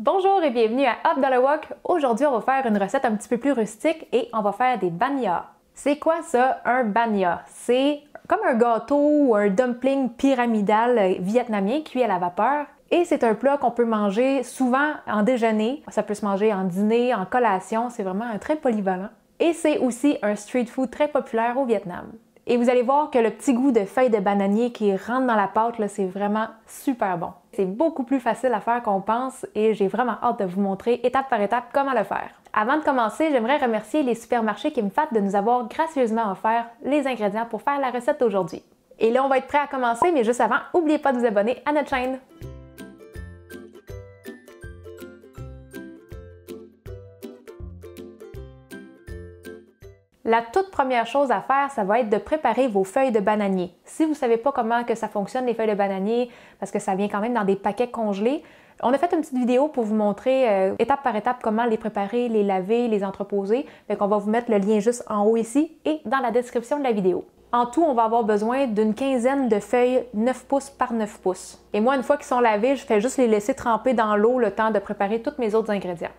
Bonjour et bienvenue à Up dans le Wok. Aujourd'hui, on va faire une recette un petit peu plus rustique et on va faire des banh-mi. C'est quoi ça, un banh-mi? C'est comme un gâteau ou un dumpling pyramidal vietnamien cuit à la vapeur. Et c'est un plat qu'on peut manger souvent en déjeuner. Ça peut se manger en dîner, en collation. C'est vraiment un très polyvalent. Et c'est aussi un street food très populaire au Vietnam. Et vous allez voir que le petit goût de feuilles de bananier qui rentre dans la pâte, c'est vraiment super bon. C'est beaucoup plus facile à faire qu'on pense et j'ai vraiment hâte de vous montrer étape par étape comment le faire. Avant de commencer, j'aimerais remercier les supermarchés Kim Fat de nous avoir gracieusement offert les ingrédients pour faire la recette d'aujourd'hui. Et là, on va être prêt à commencer, mais juste avant, n'oubliez pas de vous abonner à notre chaîne. La toute première chose à faire, ça va être de préparer vos feuilles de bananier. Si vous ne savez pas comment que ça fonctionne, les feuilles de bananier, parce que ça vient quand même dans des paquets congelés, on a fait une petite vidéo pour vous montrer étape par étape comment les préparer, les laver, les entreposer. Donc on va vous mettre le lien juste en haut ici et dans la description de la vidéo. En tout, on va avoir besoin d'une quinzaine de feuilles 9 pouces par 9 pouces. Et moi, une fois qu'ils sont lavés, je fais juste les laisser tremper dans l'eau le temps de préparer tous mes autres ingrédients.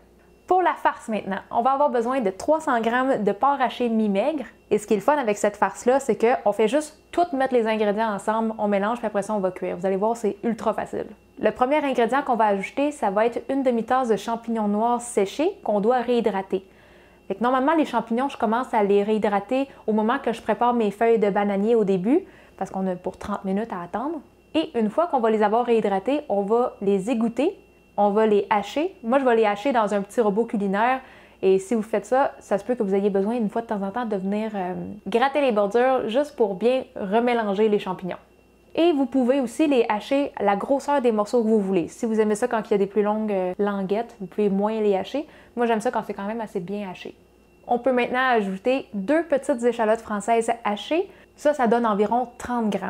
Pour la farce maintenant, on va avoir besoin de 300 g de porc haché mi-maigre. Et ce qui est le fun avec cette farce-là, c'est qu'on fait juste tout mettre les ingrédients ensemble, on mélange, puis après ça, on va cuire. Vous allez voir, c'est ultra facile. Le premier ingrédient qu'on va ajouter, ça va être une demi-tasse de champignons noirs séchés qu'on doit réhydrater. Fait que normalement, les champignons, je commence à les réhydrater au moment que je prépare mes feuilles de bananier au début, parce qu'on a pour 30 minutes à attendre. Et une fois qu'on va les avoir réhydratés, on va les égoutter. On va les hacher. Moi, je vais les hacher dans un petit robot culinaire. Et si vous faites ça, ça se peut que vous ayez besoin une fois de temps en temps de venir gratter les bordures juste pour bien remélanger les champignons. Et vous pouvez aussi les hacher à la grosseur des morceaux que vous voulez. Si vous aimez ça quand il y a des plus longues languettes, vous pouvez moins les hacher. Moi, j'aime ça quand c'est quand même assez bien haché. On peut maintenant ajouter 2 petites échalotes françaises hachées. Ça donne environ 30 g.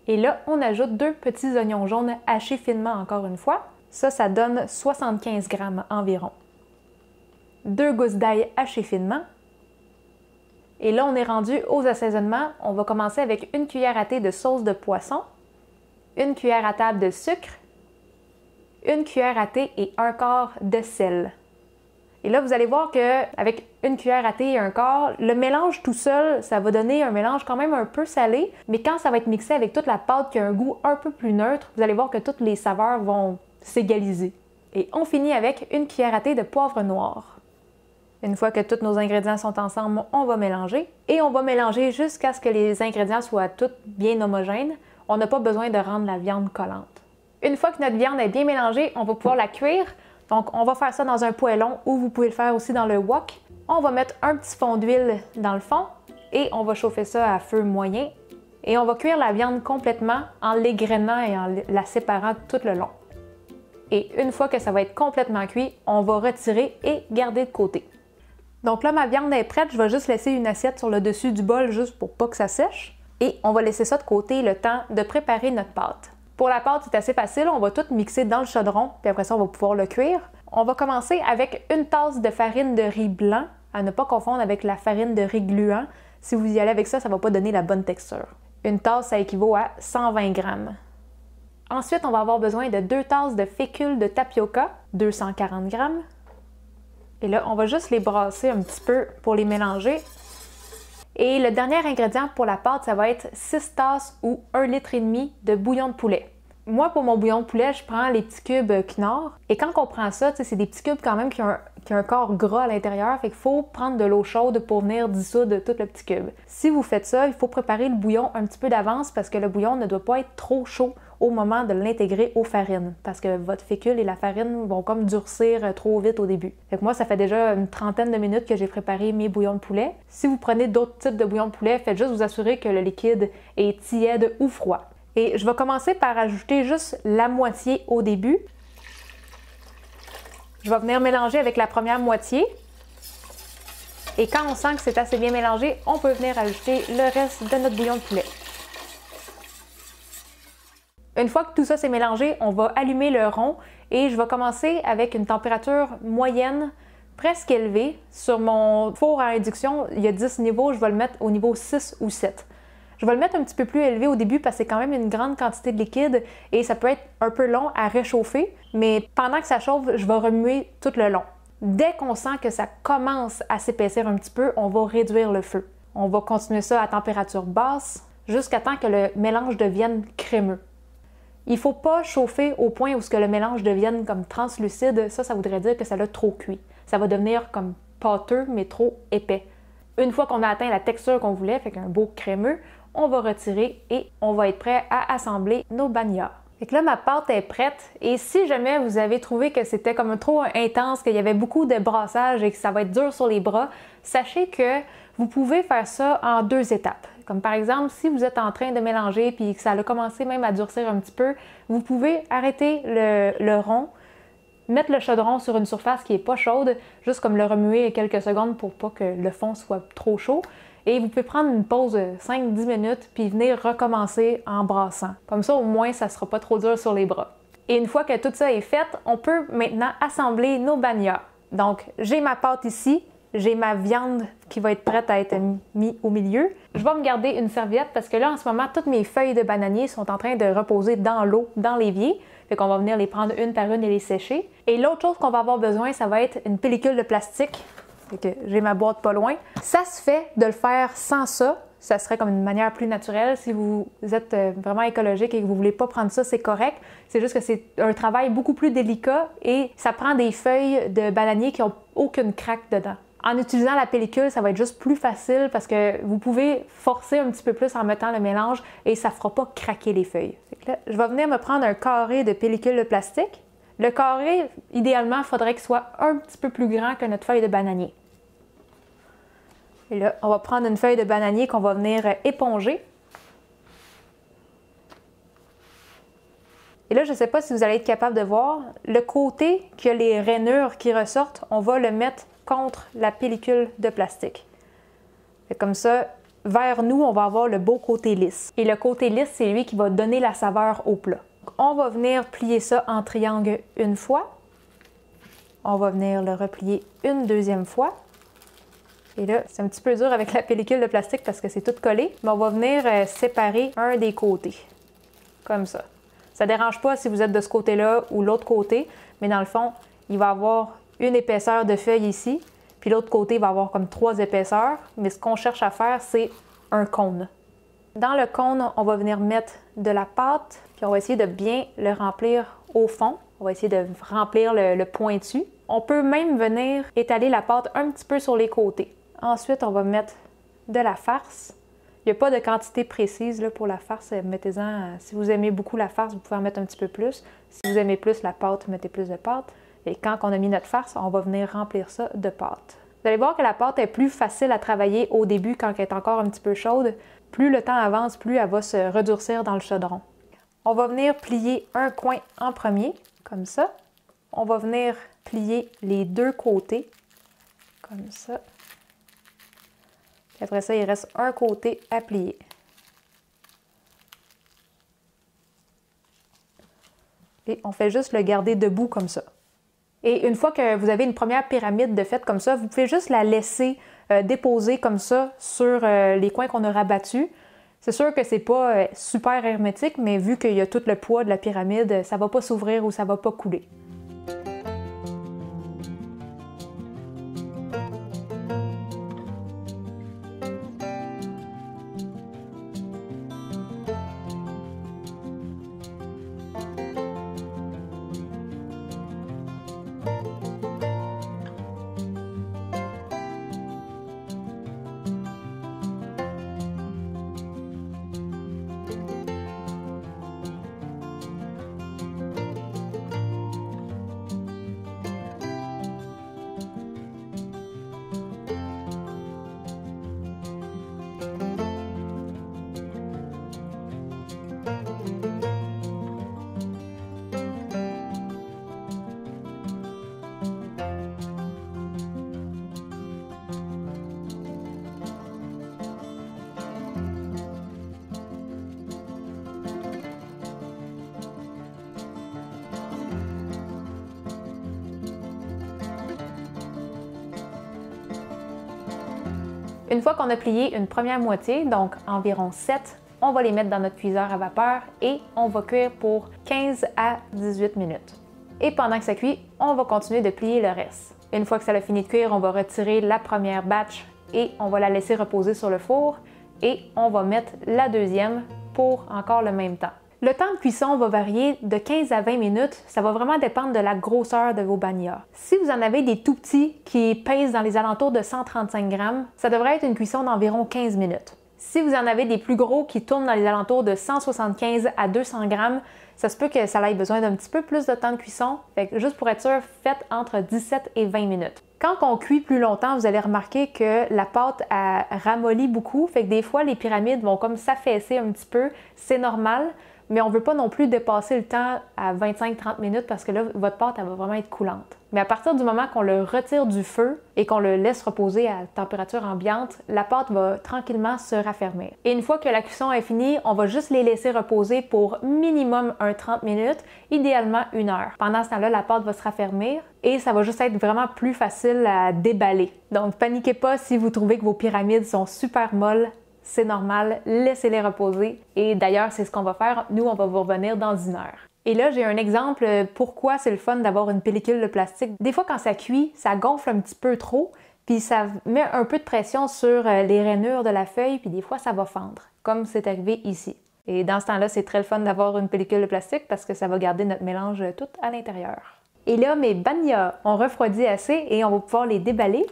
Et là, on ajoute 2 petits oignons jaunes hachés finement encore une fois. Ça donne 75 g environ. 2 gousses d'ail hachées finement. Et là, on est rendu aux assaisonnements. On va commencer avec une cuillère à thé de sauce de poisson, une cuillère à table de sucre, une cuillère à thé et un quart de sel. Et là, vous allez voir qu'avec une cuillère à thé et un quart, le mélange tout seul, ça va donner un mélange quand même un peu salé, mais quand ça va être mixé avec toute la pâte qui a un goût un peu plus neutre, vous allez voir que toutes les saveurs vont s'égaliser. Et on finit avec une cuillère à thé de poivre noir. Une fois que tous nos ingrédients sont ensemble, on va mélanger. Et on va mélanger jusqu'à ce que les ingrédients soient tous bien homogènes. On n'a pas besoin de rendre la viande collante. Une fois que notre viande est bien mélangée, on va pouvoir la cuire. Donc, on va faire ça dans un poêlon ou vous pouvez le faire aussi dans le wok. On va mettre un petit fond d'huile dans le fond et on va chauffer ça à feu moyen. Et on va cuire la viande complètement en l'égrenant et en la séparant tout le long. Et une fois que ça va être complètement cuit, on va retirer et garder de côté. Donc là, ma viande est prête. Je vais juste laisser une assiette sur le dessus du bol juste pour pas que ça sèche. Et on va laisser ça de côté le temps de préparer notre pâte. Pour la pâte, c'est assez facile. On va tout mixer dans le chaudron, puis après ça, on va pouvoir le cuire. On va commencer avec une tasse de farine de riz blanc, à ne pas confondre avec la farine de riz gluant. Si vous y allez avec ça, ça ne va pas donner la bonne texture. Une tasse, ça équivaut à 120 g. Ensuite, on va avoir besoin de 2 tasses de fécule de tapioca, 240 g. Et là, on va juste les brasser un petit peu pour les mélanger. Et le dernier ingrédient pour la pâte, ça va être 6 tasses ou 1,5 litre de bouillon de poulet. Moi, pour mon bouillon de poulet, je prends les petits cubes Knorr. Et quand on prend ça, c'est des petits cubes quand même qui ont un corps gras à l'intérieur. Fait qu'il faut prendre de l'eau chaude pour venir dissoudre tout le petit cube. Si vous faites ça, il faut préparer le bouillon un petit peu d'avance parce que le bouillon ne doit pas être trop chaud au moment de l'intégrer aux farines. Parce que votre fécule et la farine vont comme durcir trop vite au début. Fait que moi, ça fait déjà une trentaine de minutes que j'ai préparé mes bouillons de poulet. Si vous prenez d'autres types de bouillons de poulet, faites juste vous assurer que le liquide est tiède ou froid. Et je vais commencer par ajouter juste la moitié au début. Je vais venir mélanger avec la première moitié. Et quand on sent que c'est assez bien mélangé, on peut venir ajouter le reste de notre bouillon de poulet. Une fois que tout ça s'est mélangé, on va allumer le rond et je vais commencer avec une température moyenne, presque élevée. Sur mon four à induction, il y a 10 niveaux, je vais le mettre au niveau 6 ou 7. Je vais le mettre un petit peu plus élevé au début parce que c'est quand même une grande quantité de liquide et ça peut être un peu long à réchauffer, mais pendant que ça chauffe, je vais remuer tout le long. Dès qu'on sent que ça commence à s'épaissir un petit peu, on va réduire le feu. On va continuer ça à température basse jusqu'à temps que le mélange devienne crémeux. Il ne faut pas chauffer au point où le mélange devienne comme translucide. Ça voudrait dire que ça l'a trop cuit. Ça va devenir comme pâteux, mais trop épais. Une fois qu'on a atteint la texture qu'on voulait, fait qu'un beau crémeux, on va retirer et on va être prêt à assembler nos beignets. Fait que là, ma pâte est prête et si jamais vous avez trouvé que c'était comme trop intense, qu'il y avait beaucoup de brassage et que ça va être dur sur les bras, sachez que vous pouvez faire ça en 2 étapes. Comme par exemple, si vous êtes en train de mélanger puis que ça a commencé même à durcir un petit peu, vous pouvez arrêter le rond, mettre le chaudron sur une surface qui n'est pas chaude, juste comme le remuer quelques secondes pour pas que le fond soit trop chaud. Et vous pouvez prendre une pause de 5-10 minutes puis venir recommencer en brassant. Comme ça, au moins, ça ne sera pas trop dur sur les bras. Et une fois que tout ça est fait, on peut maintenant assembler nos beignets. Donc, j'ai ma pâte ici, j'ai ma viande qui va être prête à être mise au milieu. Je vais me garder une serviette parce que là, en ce moment, toutes mes feuilles de bananier sont en train de reposer dans l'eau, dans l'évier. Fait qu'on va venir les prendre une par une et les sécher. Et l'autre chose qu'on va avoir besoin, ça va être une pellicule de plastique. Fait que j'ai ma boîte pas loin. Ça se fait de le faire sans ça. Ça serait comme une manière plus naturelle. Si vous êtes vraiment écologique et que vous voulez pas prendre ça, c'est correct. C'est juste que c'est un travail beaucoup plus délicat et ça prend des feuilles de bananier qui n'ont aucune craque dedans. En utilisant la pellicule, ça va être juste plus facile parce que vous pouvez forcer un petit peu plus en mettant le mélange et ça ne fera pas craquer les feuilles. Fait que là, je vais venir me prendre un carré de pellicule de plastique. Le carré, idéalement, il faudrait qu'il soit un petit peu plus grand que notre feuille de bananier. Et là, on va prendre une feuille de bananier qu'on va venir éponger. Et là, je ne sais pas si vous allez être capable de voir, le côté qui a les rainures qui ressortent, on va le mettre contre la pellicule de plastique. Et comme ça, vers nous, on va avoir le beau côté lisse. Et le côté lisse, c'est lui qui va donner la saveur au plat. Donc, on va venir plier ça en triangle une fois. On va venir le replier une deuxième fois. Et là, c'est un petit peu dur avec la pellicule de plastique parce que c'est tout collé, mais on va venir séparer un des côtés, comme ça. Ça ne dérange pas si vous êtes de ce côté-là ou l'autre côté, mais dans le fond, il va y avoir une épaisseur de feuille ici, puis l'autre côté va avoir comme 3 épaisseurs, mais ce qu'on cherche à faire, c'est un cône. Dans le cône, on va venir mettre de la pâte, puis on va essayer de bien le remplir au fond. On va essayer de remplir le pointu. On peut même venir étaler la pâte un petit peu sur les côtés. Ensuite, on va mettre de la farce. Il n'y a pas de quantité précise là, pour la farce. Mettez-en, si vous aimez beaucoup la farce, vous pouvez en mettre un petit peu plus. Si vous aimez plus la pâte, mettez plus de pâte. Et quand on a mis notre farce, on va venir remplir ça de pâte. Vous allez voir que la pâte est plus facile à travailler au début quand elle est encore un petit peu chaude. Plus le temps avance, plus elle va se redurcir dans le chaudron. On va venir plier un coin en premier, comme ça. On va venir plier les 2 côtés, comme ça. Puis après ça, il reste un côté à plier. Et on fait juste le garder debout comme ça. Et une fois que vous avez une première pyramide de faite comme ça, vous pouvez juste la laisser déposer comme ça sur les coins qu'on a rabattus. C'est sûr que c'est pas super hermétique, mais vu qu'il y a tout le poids de la pyramide, ça va pas s'ouvrir ou ça va pas couler. Une fois qu'on a plié une première moitié, donc environ 7, on va les mettre dans notre cuiseur à vapeur et on va cuire pour 15 à 18 minutes. Et pendant que ça cuit, on va continuer de plier le reste. Une fois que ça a fini de cuire, on va retirer la première batch et on va la laisser reposer sur le four et on va mettre la deuxième pour encore le même temps. Le temps de cuisson va varier de 15 à 20 minutes. Ça va vraiment dépendre de la grosseur de vos beignets. Si vous en avez des tout petits qui pèsent dans les alentours de 135 grammes, ça devrait être une cuisson d'environ 15 minutes. Si vous en avez des plus gros qui tournent dans les alentours de 175 à 200 grammes, ça se peut que ça ait besoin d'un petit peu plus de temps de cuisson. Fait que juste pour être sûr, faites entre 17 et 20 minutes. Quand on cuit plus longtemps, vous allez remarquer que la pâte a ramolli beaucoup. Fait que des fois, les pyramides vont comme s'affaisser un petit peu. C'est normal. Mais on ne veut pas non plus dépasser le temps à 25-30 minutes parce que là, votre pâte, elle va vraiment être coulante. Mais à partir du moment qu'on le retire du feu et qu'on le laisse reposer à température ambiante, la pâte va tranquillement se raffermir. Et une fois que la cuisson est finie, on va juste les laisser reposer pour minimum 30 minutes, idéalement 1 heure. Pendant ce temps-là, la pâte va se raffermir et ça va juste être vraiment plus facile à déballer. Donc, paniquez pas si vous trouvez que vos pyramides sont super molles. C'est normal, laissez-les reposer. Et d'ailleurs, c'est ce qu'on va faire. Nous, on va vous revenir dans 1 heure. Et là, j'ai un exemple pourquoi c'est le fun d'avoir une pellicule de plastique. Des fois, quand ça cuit, ça gonfle un petit peu trop, puis ça met un peu de pression sur les rainures de la feuille, puis des fois, ça va fendre, comme c'est arrivé ici. Et dans ce temps-là, c'est très le fun d'avoir une pellicule de plastique parce que ça va garder notre mélange tout à l'intérieur. Et là, mes beignets ont refroidi assez et on va pouvoir les déballer.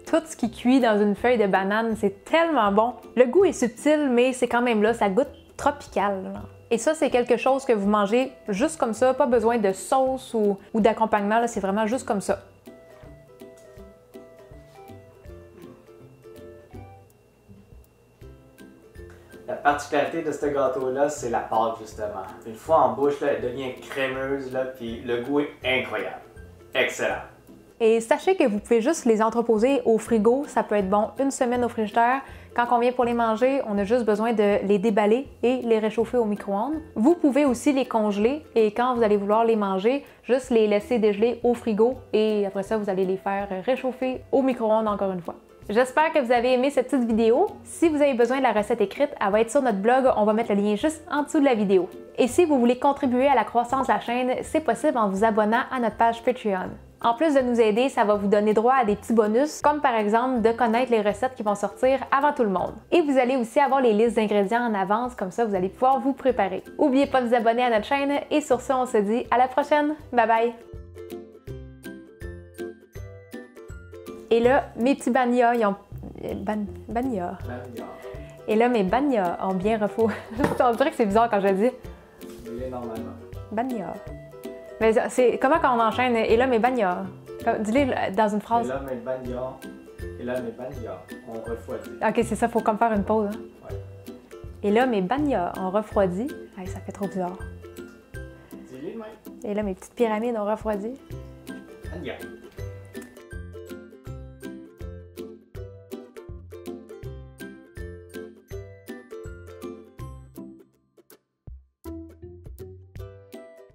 Tout ce qui cuit dans une feuille de banane, c'est tellement bon. Le goût est subtil, mais c'est quand même là, ça goûte tropical. Et ça, c'est quelque chose que vous mangez juste comme ça, pas besoin de sauce ou d'accompagnement, c'est vraiment juste comme ça. La particularité de ce gâteau-là, c'est la pâte, justement. Une fois en bouche, là, elle devient crémeuse, là, puis le goût est incroyable. Excellent. Et sachez que vous pouvez juste les entreposer au frigo, ça peut être bon 1 semaine au frigidaire. Quand on vient pour les manger, on a juste besoin de les déballer et les réchauffer au micro-ondes. Vous pouvez aussi les congeler et quand vous allez vouloir les manger, juste les laisser dégeler au frigo et après ça, vous allez les faire réchauffer au micro-ondes encore une fois. J'espère que vous avez aimé cette petite vidéo. Si vous avez besoin de la recette écrite, elle va être sur notre blog, on va mettre le lien juste en dessous de la vidéo. Et si vous voulez contribuer à la croissance de la chaîne, c'est possible en vous abonnant à notre page Patreon. En plus de nous aider, ça va vous donner droit à des petits bonus, comme par exemple de connaître les recettes qui vont sortir avant tout le monde. Et vous allez aussi avoir les listes d'ingrédients en avance, comme ça vous allez pouvoir vous préparer. N'oubliez pas de vous abonner à notre chaîne et sur ce, on se dit à la prochaine. Bye bye! Et là, mes petits beignets, ils ont... beignets. Et là, mes beignets ont bien refait. On dirait que c'est bizarre quand je le dis. Il est normalement. Beignets. Mais c'est comment quand on enchaîne? Et là, mes beignets. Dis-le dans une phrase. Et là, mes beignets. Et là, mes beignets ont refroidi. Ok, c'est ça, faut comme faire une pause. Hein? Ouais. Et là, mes beignets ont refroidi. Hey, ça fait trop bizarre. Dis-le, mec. Et là, mes petites pyramides ont refroidi. Beignets.